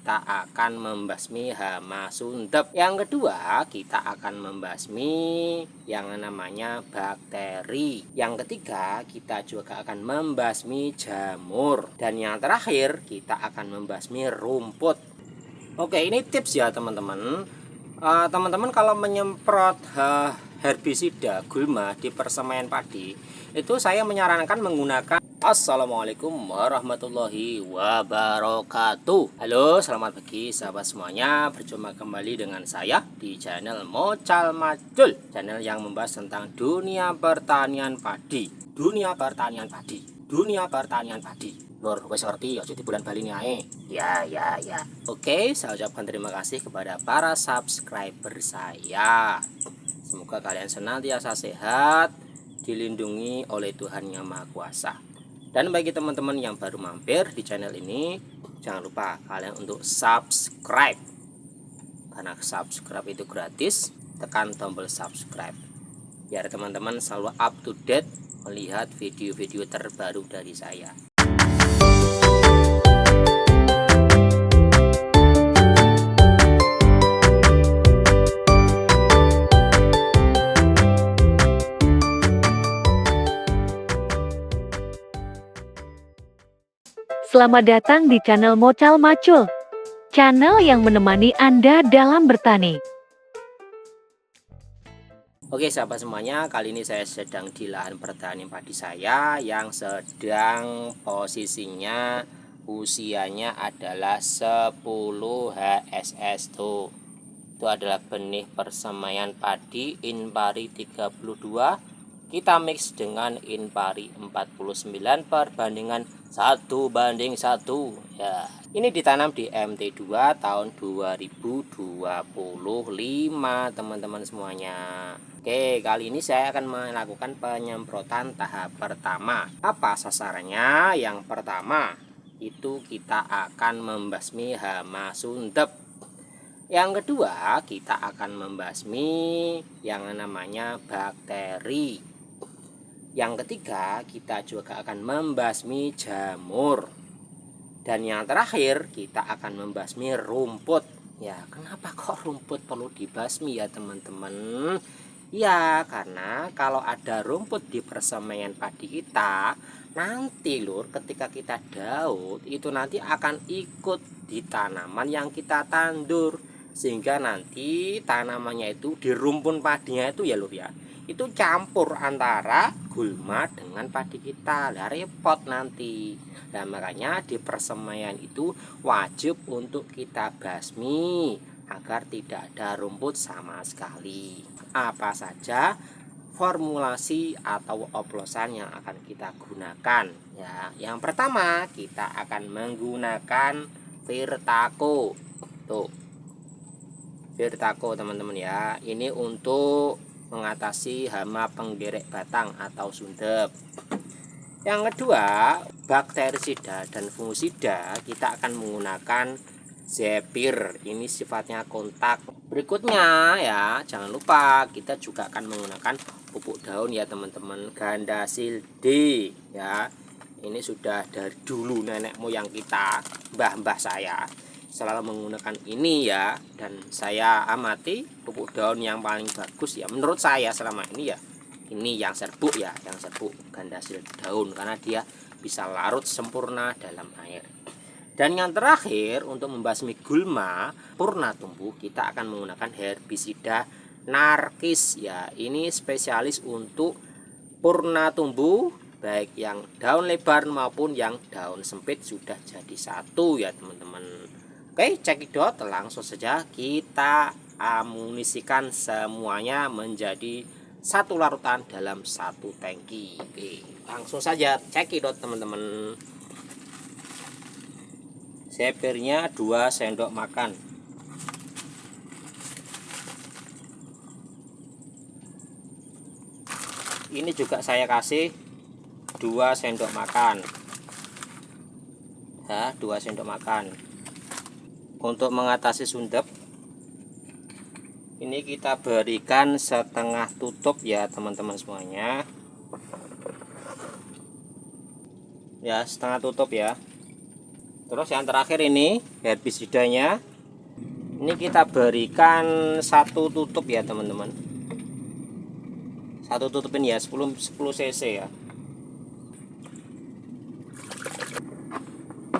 kita akan membasmi hama sundep. Yang kedua, kita akan membasmi yang namanya bakteri. Yang ketiga, kita juga akan membasmi jamur. Dan yang terakhir, kita akan membasmi rumput. Oke, ini tips ya teman-teman. Teman-teman kalau menyemprot herbisida gulma di persemaian padi, itu saya menyarankan menggunakan. Assalamualaikum warahmatullahi wabarakatuh. Halo, selamat pagi sahabat semuanya. Berjumpa kembali dengan saya di channel Mocal Macul, channel yang membahas tentang dunia pertanian padi. Dunia pertanian padi. Dunia pertanian padi. Lur, wes ngerti ya di bulan Bali ini ae. Ya. Oke, saya ucapkan terima kasih kepada para subscriber saya. Semoga kalian senantiasa sehat, dilindungi oleh Tuhan Yang Maha Kuasa. Dan bagi teman-teman yang baru mampir di channel ini, jangan lupa kalian untuk subscribe. Karena subscribe itu gratis, tekan tombol subscribe. Biar teman-teman selalu up to date melihat video-video terbaru dari saya. Selamat datang di channel Mocal Macul, channel yang menemani Anda dalam bertani. Oke sahabat semuanya, kali ini saya sedang di lahan pertanian padi saya yang sedang posisinya usianya adalah 10 HSS tuh. Itu adalah benih persemaian padi Inpari 32. Kita mix dengan Inpari 49 perbandingan 1:1 ya. Ini ditanam di MT2 tahun 2025 teman-teman semuanya. Oke, kali ini saya akan melakukan penyemprotan tahap pertama. Apa sasarannya? Yang pertama itu kita akan membasmi hama sundep. Yang kedua, kita akan membasmi yang namanya bakteri. Yang ketiga, kita juga akan membasmi jamur. Dan yang terakhir, kita akan membasmi rumput. Ya, kenapa kok rumput perlu dibasmi ya teman-teman? Ya, karena kalau ada rumput di persemaian padi kita, nanti lur ketika kita daud itu nanti akan ikut di tanaman yang kita tandur. Sehingga nanti tanamannya itu di rumpun padinya itu ya lur ya, itu campur antara gulma dengan padi kita. Lah repot nanti. Nah makanya di persemaian itu wajib untuk kita basmi agar tidak ada rumput sama sekali. Apa saja formulasi atau oplosan yang akan kita gunakan ya. Yang pertama kita akan menggunakan Virtaco. Tuh, Virtaco teman-teman ya. Ini untuk mengatasi hama penggerek batang atau sundep. Yang kedua, bakterisida dan fungusida kita akan menggunakan Zephyr. Ini sifatnya kontak. Berikutnya ya, jangan lupa kita juga akan menggunakan pupuk daun ya teman-teman, Gandasil D ya. Ini sudah dari dulu nenek moyang kita, mbah-mbah saya selalu menggunakan ini ya. Dan saya amati pupuk daun yang paling bagus ya menurut saya selama ini ya, ini yang serbuk ya, yang serbuk Gandasil daun, karena dia bisa larut sempurna dalam air. Dan yang terakhir untuk membasmi gulma purna tumbuh, kita akan menggunakan herbisida Narkis ya. Ini spesialis untuk purna tumbuh, baik yang daun lebar maupun yang daun sempit sudah jadi satu ya teman-teman. Oke, cekidot, langsung saja kita amunisikan semuanya menjadi satu larutan dalam satu tangki. Oke, langsung saja cekidot teman-teman. Zephyr-nya 2 sendok makan. Ini juga saya kasih 2 sendok makan ya, 2 sendok makan. Untuk mengatasi sundep ini kita berikan setengah tutup ya teman-teman semuanya ya, setengah tutup ya. Terus yang terakhir ini herbisidanya. Ini kita berikan satu tutup ya teman-teman. Satu tutup ini ya 10 cc ya.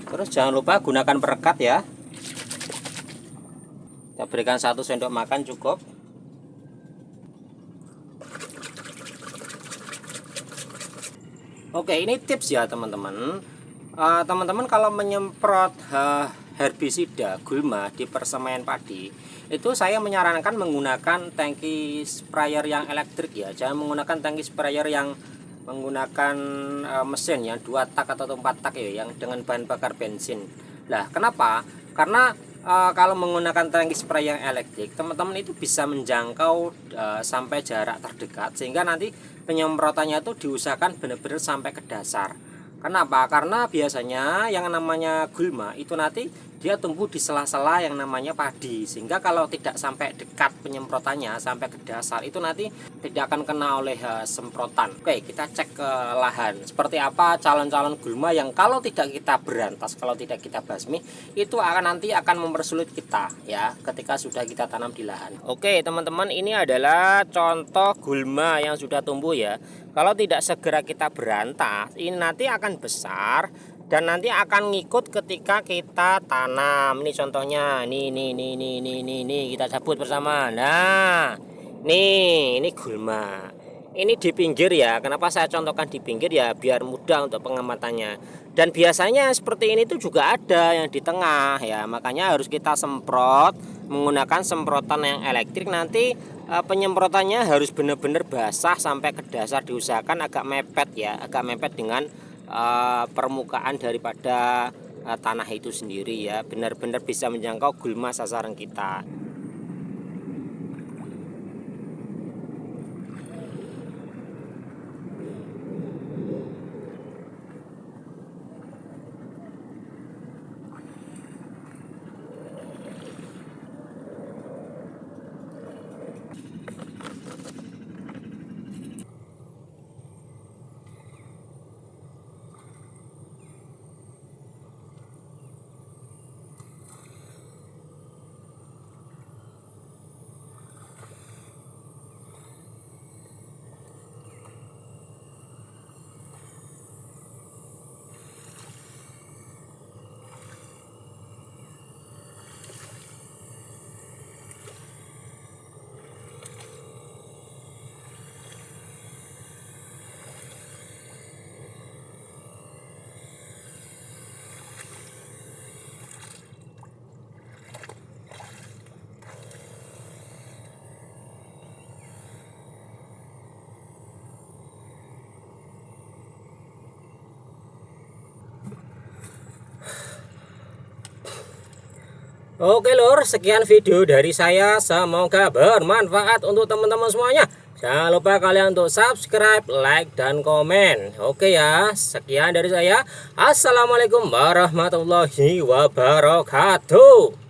Terus jangan lupa gunakan perekat ya. Kita berikan 1 sendok makan cukup. Oke, ini tips ya teman-teman. Teman-teman kalau menyemprot herbisida gulma di persemaian padi, itu saya menyarankan menggunakan tangki sprayer yang elektrik ya. Jangan menggunakan tangki sprayer yang menggunakan mesin yang 2 tak atau 4 tak ya, yang dengan bahan bakar bensin. Lah, kenapa? Karena kalau menggunakan tangki sprayer yang elektrik, teman-teman itu bisa menjangkau sampai jarak terdekat, sehingga nanti penyemprotannya itu diusahakan benar-benar sampai ke dasar. Kenapa? Karena biasanya yang namanya gulma itu nanti dia tumbuh di sela-sela yang namanya padi, sehingga kalau tidak sampai dekat penyemprotannya sampai ke dasar itu nanti tidak akan kena oleh semprotan. Oke, kita cek ke lahan seperti apa calon-calon gulma yang kalau tidak kita berantas, kalau tidak kita basmi, itu nanti akan mempersulit kita ya ketika sudah kita tanam di lahan. Oke teman-teman, ini adalah contoh gulma yang sudah tumbuh ya. Kalau tidak segera kita berantas, ini nanti akan besar dan nanti akan ngikut ketika kita tanam. Ini contohnya, nih kita cabut bersama. Nah, ini gulma. Ini di pinggir ya. Kenapa saya contohkan di pinggir ya? Biar mudah untuk pengamatannya. Dan biasanya seperti ini tuh juga ada yang di tengah ya. Makanya harus kita semprot menggunakan semprotan yang elektrik. Nanti penyemprotannya harus benar-benar basah sampai ke dasar, diusahakan agak mepet ya, agak mepet dengan permukaan daripada tanah itu sendiri ya, benar-benar bisa menjangkau gulma sasaran kita. Oke lur, sekian video dari saya, semoga bermanfaat untuk teman-teman semuanya. Jangan lupa kalian untuk subscribe, like, dan komen. Oke ya, sekian dari saya. Assalamualaikum warahmatullahi wabarakatuh.